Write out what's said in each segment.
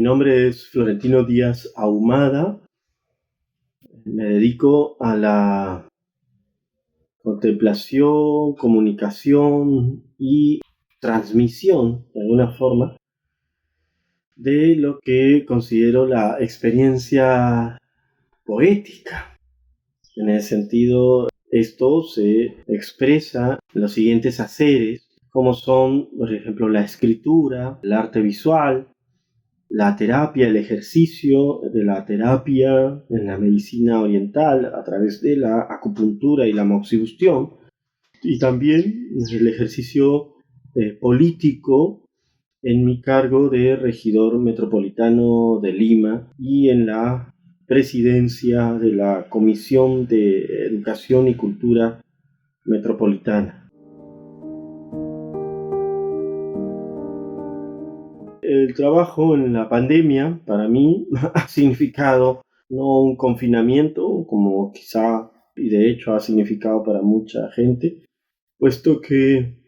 nombre es Florentino Díaz Ahumada. Me dedico a la contemplación, comunicación y transmisión, de alguna forma, de lo que considero la experiencia poética. En ese sentido, esto se expresa en los siguientes haceres, como son, por ejemplo, la escritura, el arte visual, la terapia, el ejercicio de la terapia en la medicina oriental a través de la acupuntura y la moxibustión, y también el ejercicio político en mi cargo de regidor metropolitano de Lima y en la presidencia de la Comisión de Educación y Cultura Metropolitana. El trabajo en la pandemia para mí ha significado no un confinamiento, como quizá y de hecho ha significado para mucha gente, puesto que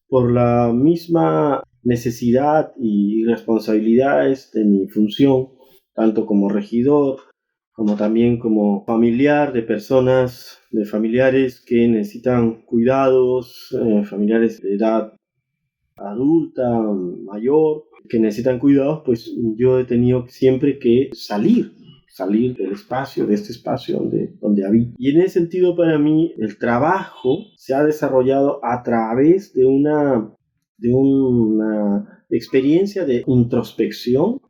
por la misma necesidad y responsabilidades de mi función, tanto como regidor, como también como familiar de personas, de familiares que necesitan cuidados, familiares de edad adulta, mayor, que necesitan cuidados, pues yo he tenido siempre que salir del espacio, de este espacio donde habito. Y en ese sentido, para mí, el trabajo se ha desarrollado a través de una experiencia de introspección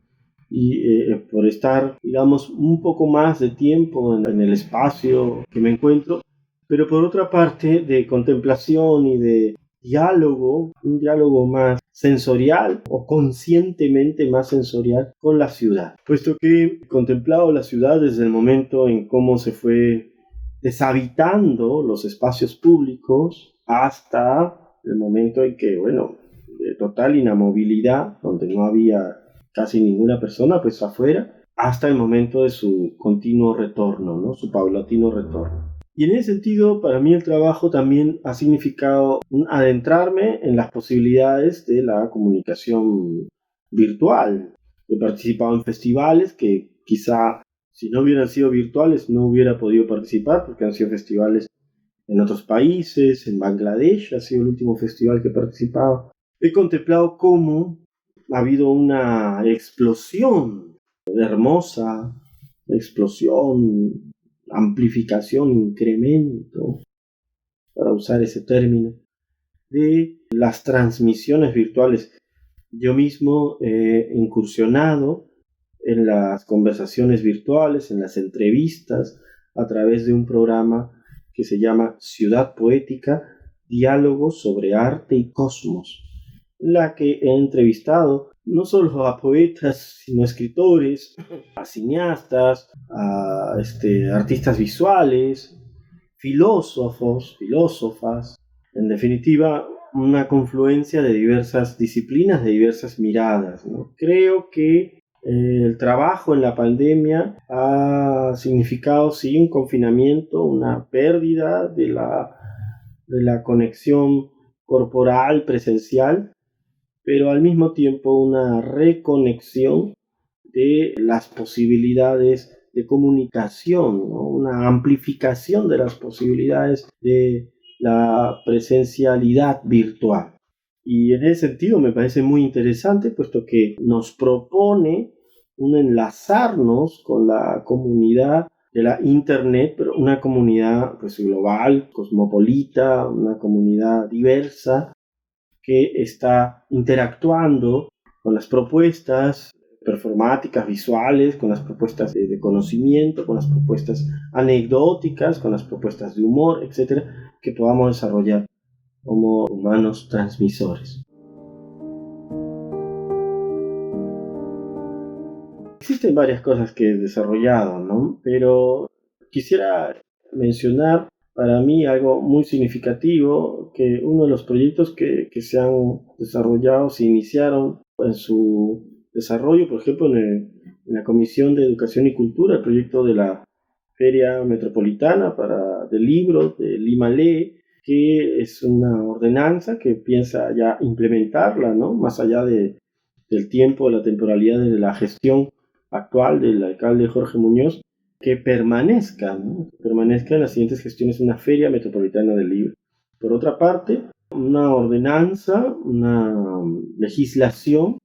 y por estar, digamos, un poco más de tiempo en el espacio que me encuentro, pero por otra parte de contemplación y de diálogo, un diálogo más sensorial o conscientemente más sensorial con la ciudad, puesto que he contemplado la ciudad desde el momento en cómo se fue deshabitando los espacios públicos hasta el momento en que, bueno, de total inamovilidad, donde no había casi ninguna persona, pues afuera, hasta el momento de su continuo retorno, ¿no? Su paulatino retorno. Y en ese sentido, para mí el trabajo también ha significado adentrarme en las posibilidades de la comunicación virtual. He participado en festivales que quizá si no hubieran sido virtuales no hubiera podido participar, porque han sido festivales en otros países, en Bangladesh ha sido el último festival que he participado. He contemplado cómo ha habido una explosión hermosa, explosión, amplificación, incremento, para usar ese término, de las transmisiones virtuales. Yo mismo he incursionado en las conversaciones virtuales, en las entrevistas, a través de un programa que se llama Ciudad Poética, Diálogos sobre Arte y Cosmos, en la que he entrevistado no solo a poetas, sino a escritores, a cineastas, a artistas visuales, filósofos, filósofas, en definitiva, una confluencia de diversas disciplinas, de diversas miradas, ¿no? Creo que el trabajo en la pandemia ha significado, sí, un confinamiento, una pérdida de la conexión corporal, presencial, pero al mismo tiempo una reconexión de las posibilidades de comunicación, ¿no? Una amplificación de las posibilidades de la presencialidad virtual. Y en ese sentido me parece muy interesante, puesto que nos propone un enlazarnos con la comunidad de la Internet, pero una comunidad pues global, cosmopolita, una comunidad diversa que está interactuando con las propuestas performáticas, visuales, con las propuestas de conocimiento, con las propuestas anecdóticas, con las propuestas de humor, etcétera, que podamos desarrollar como humanos transmisores. Existen varias cosas que he desarrollado, ¿no? Pero quisiera mencionar para mí algo muy significativo, que uno de los proyectos que se han desarrollado, se iniciaron en su desarrollo, por ejemplo, en la Comisión de Educación y Cultura, el proyecto de la Feria Metropolitana del Libro de Lima Lee, que es una ordenanza que piensa ya implementarla, ¿no? Más allá de del tiempo, de la temporalidad de la gestión actual del alcalde Jorge Muñoz, que permanezca, ¿no? Que permanezca en las siguientes gestiones una feria metropolitana del libro. Por otra parte, una ordenanza, una legislación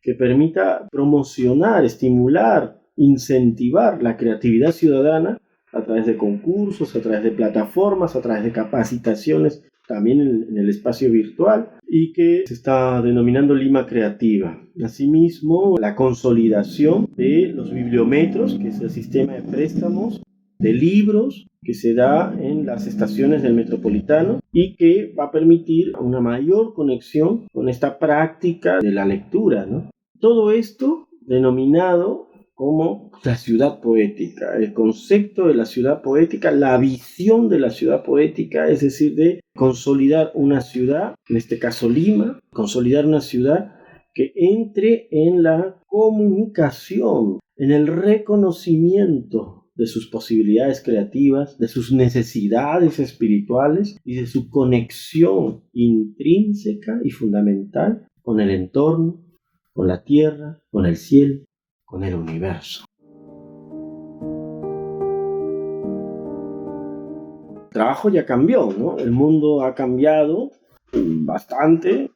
que permita promocionar, estimular, incentivar la creatividad ciudadana a través de concursos, a través de plataformas, a través de capacitaciones también en el espacio virtual, y que se está denominando Lima Creativa. Asimismo, la consolidación de los bibliometros, que es el sistema de préstamos de libros que se da en las estaciones del Metropolitano y que va a permitir una mayor conexión con esta práctica de la lectura, ¿no? Todo esto denominado como la ciudad poética, el concepto de la ciudad poética, la visión de la ciudad poética, es decir, de consolidar una ciudad, en este caso Lima, consolidar una ciudad que entre en la comunicación, en el reconocimiento de sus posibilidades creativas, de sus necesidades espirituales y de su conexión intrínseca y fundamental con el entorno, con la tierra, con el cielo, con el universo. El trabajo ya cambió, ¿no? El mundo ha cambiado bastante.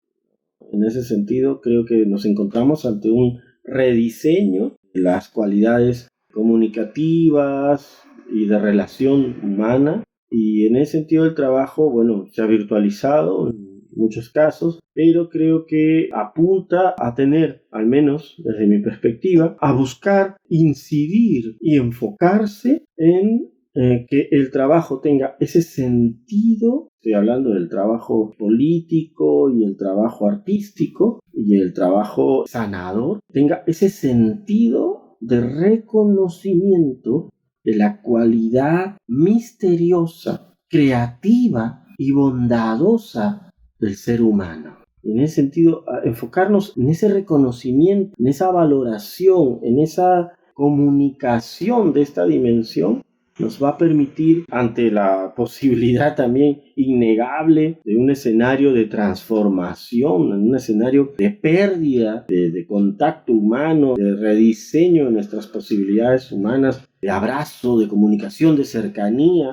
En ese sentido, creo que nos encontramos ante un rediseño de las cualidades comunicativas y de relación humana. Y en ese sentido el trabajo, bueno, se ha virtualizado en muchos casos, pero creo que apunta a tener, al menos desde mi perspectiva, a buscar incidir y enfocarse en que el trabajo tenga ese sentido. Estoy hablando del trabajo político y el trabajo artístico y el trabajo sanador, tenga ese sentido de reconocimiento de la cualidad misteriosa, creativa y bondadosa del ser humano. En ese sentido, enfocarnos en ese reconocimiento, en esa valoración, en esa comunicación de esta dimensión, nos va a permitir, ante la posibilidad también innegable de un escenario de transformación, en un escenario de pérdida de contacto humano, de rediseño de nuestras posibilidades humanas, de abrazo, de comunicación, de cercanía,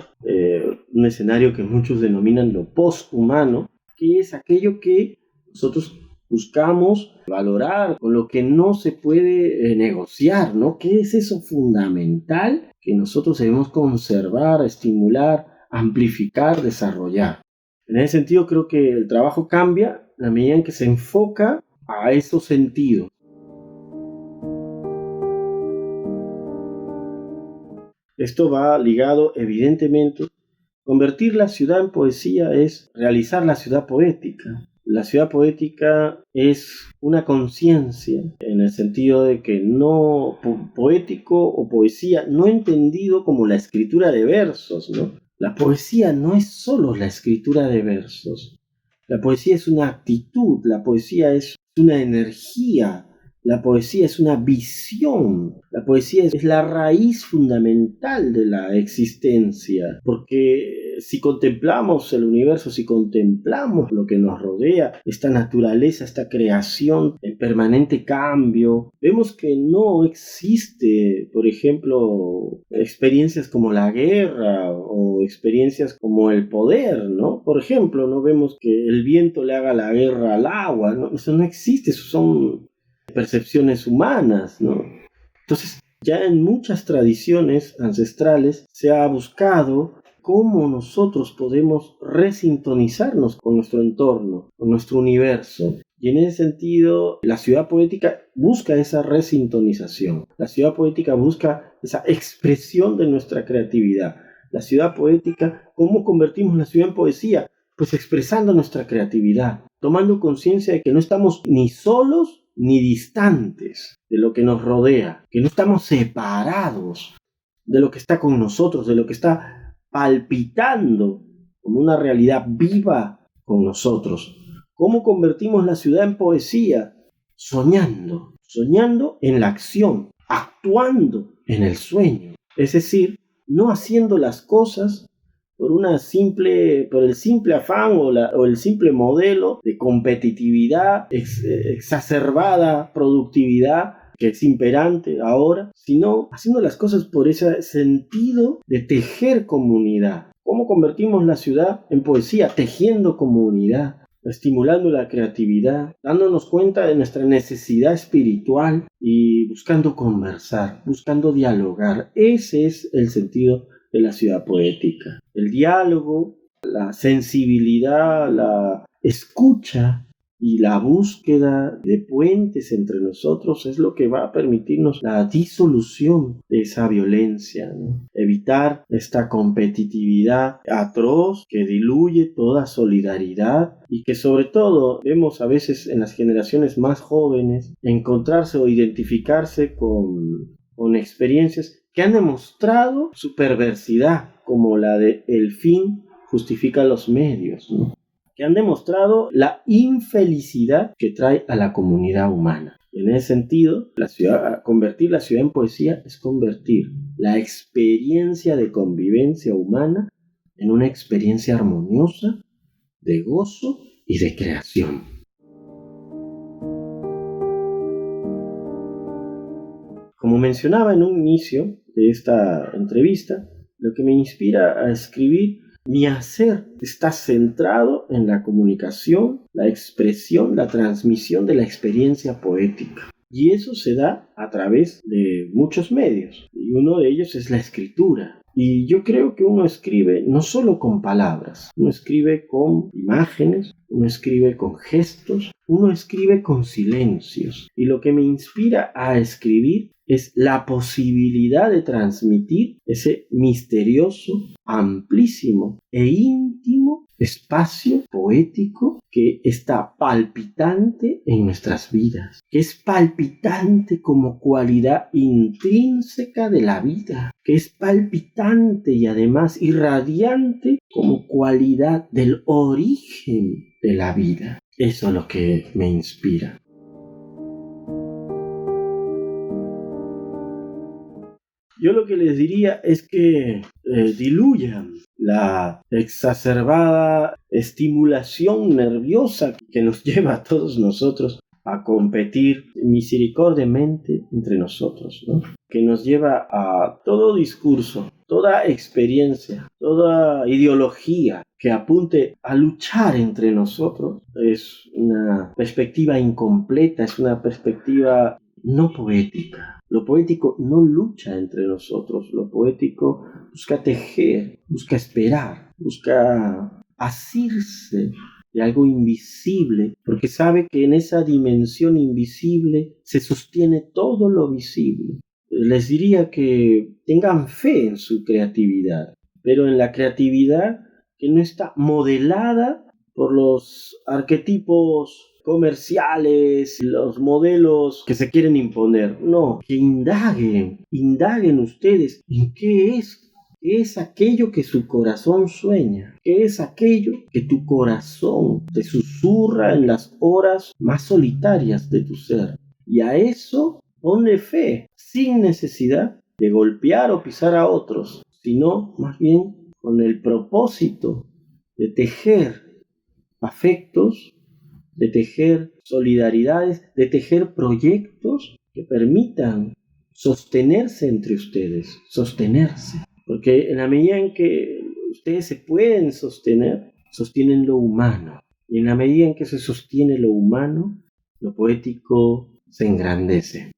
un escenario que muchos denominan lo posthumano, que es aquello que nosotros buscamos valorar, con lo que no se puede negociar, ¿no? ¿Qué es eso fundamental que nosotros debemos conservar, estimular, amplificar, desarrollar? En ese sentido, creo que el trabajo cambia a la medida en que se enfoca a esos sentidos. Esto va ligado, evidentemente. Convertir la ciudad en poesía es realizar la ciudad poética. La ciudad poética es una conciencia, en el sentido de que no poético o poesía, no entendido como la escritura de versos, ¿no? La poesía no es solo la escritura de versos. La poesía es una actitud, la poesía es una energía, la poesía es una visión, la poesía es la raíz fundamental de la existencia, porque si contemplamos el universo, si contemplamos lo que nos rodea, esta naturaleza, esta creación en permanente cambio, vemos que no existe, por ejemplo, experiencias como la guerra o experiencias como el poder, ¿no? Por ejemplo, no vemos que el viento le haga la guerra al agua, ¿no? Eso no existe, eso son percepciones humanas, ¿no? Entonces, ya en muchas tradiciones ancestrales se ha buscado cómo nosotros podemos resintonizarnos con nuestro entorno, con nuestro universo. Y en ese sentido, la ciudad poética busca esa resintonización. La ciudad poética busca esa expresión de nuestra creatividad. La ciudad poética, ¿cómo convertimos la ciudad en poesía? Pues expresando nuestra creatividad, tomando conciencia de que no estamos ni solos ni distantes de lo que nos rodea, que no estamos separados de lo que está con nosotros, de lo que está palpitando como una realidad viva con nosotros. ¿Cómo convertimos la ciudad en poesía? Soñando, soñando en la acción, actuando en el sueño, es decir, no haciendo las cosas por el simple afán o el simple modelo de competitividad, exacerbada productividad que es imperante ahora, sino haciendo las cosas por ese sentido de tejer comunidad. ¿Cómo convertimos la ciudad en poesía? Tejiendo comunidad, estimulando la creatividad, dándonos cuenta de nuestra necesidad espiritual y buscando conversar, buscando dialogar. Ese es el sentido de la ciudad poética. El diálogo, la sensibilidad, la escucha y la búsqueda de puentes entre nosotros es lo que va a permitirnos la disolución de esa violencia, ¿no? Evitar esta competitividad atroz que diluye toda solidaridad y que sobre todo vemos a veces en las generaciones más jóvenes encontrarse o identificarse con experiencias que han demostrado su perversidad, como la de el fin justifica los medios, ¿no? Que han demostrado la infelicidad que trae a la comunidad humana. En ese sentido, convertir la ciudad en poesía es convertir la experiencia de convivencia humana en una experiencia armoniosa, de gozo y de creación. Como mencionaba en un inicio de esta entrevista, lo que me inspira a escribir, mi hacer está centrado en la comunicación, la expresión, la transmisión de la experiencia poética. Y eso se da a través de muchos medios. Y uno de ellos es la escritura. Y yo creo que uno escribe no solo con palabras, uno escribe con imágenes, uno escribe con gestos, uno escribe con silencios. Y lo que me inspira a escribir es la posibilidad de transmitir ese misterioso, amplísimo e íntimo espacio poético que está palpitante en nuestras vidas, que es palpitante como cualidad intrínseca de la vida, que es palpitante y además irradiante como cualidad del origen de la vida. Eso es lo que me inspira. Yo lo que les diría es que diluyan la exacerbada estimulación nerviosa que nos lleva a todos nosotros a competir misericordiamente entre nosotros, ¿no? Que nos lleva a todo discurso, toda experiencia, toda ideología que apunte a luchar entre nosotros. Es una perspectiva incompleta, es una perspectiva no poética. Lo poético no lucha entre nosotros, lo poético busca tejer, busca esperar, busca asirse de algo invisible, porque sabe que en esa dimensión invisible se sostiene todo lo visible. Les diría que tengan fe en su creatividad, pero en la creatividad que no está modelada por los arquetipos comerciales, los modelos que se quieren imponer. No, que indaguen ustedes en qué es aquello que su corazón sueña, qué es aquello que tu corazón te susurra en las horas más solitarias de tu ser. Y a eso ponle fe, sin necesidad de golpear o pisar a otros, sino más bien con el propósito de tejer afectos, de tejer solidaridades, de tejer proyectos que permitan sostenerse entre ustedes, sostenerse. Porque en la medida en que ustedes se pueden sostener, sostienen lo humano. Y en la medida en que se sostiene lo humano, lo poético se engrandece.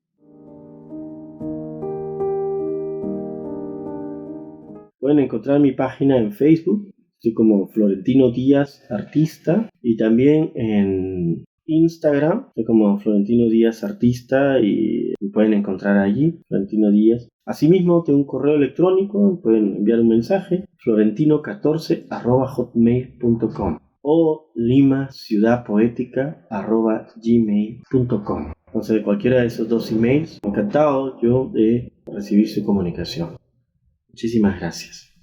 Pueden encontrar mi página en Facebook. Estoy como Florentino Díaz Artista, y también en Instagram estoy como Florentino Díaz Artista y me pueden encontrar allí, Florentino Díaz. Asimismo tengo un correo electrónico, pueden enviar un mensaje, florentino14@hotmail.com o limaciudadpoetica@gmail.com. Entonces, de cualquiera de esos dos emails, encantado yo de recibir su comunicación. Muchísimas gracias.